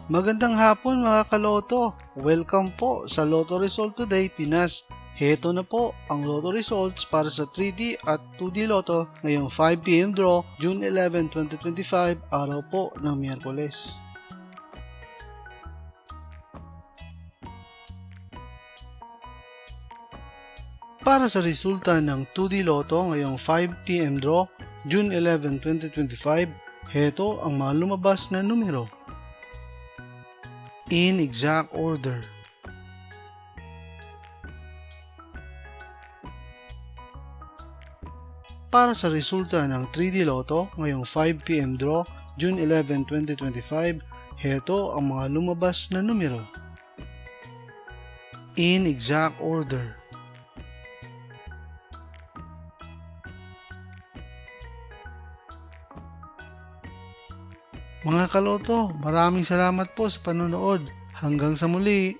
Magandang hapon mga kaloto. Welcome po sa Lotto Result Today Pinas. Heto na po ang Lotto results para sa 3D at 2D Lotto ngayong 5 PM draw June 11, 2025, araw po ng Miyerkules. Para sa resulta ng 2D Lotto ngayong 5 PM draw June 11, 2025, heto ang mga lumabas na numero. In exact order. Para sa resulta ng 3D Lotto ngayong 5 PM draw June 11, 2025, heto ang mga lumabas na numero. In exact order. Mga kaloto, maraming salamat po sa panonood. Hanggang sa muli!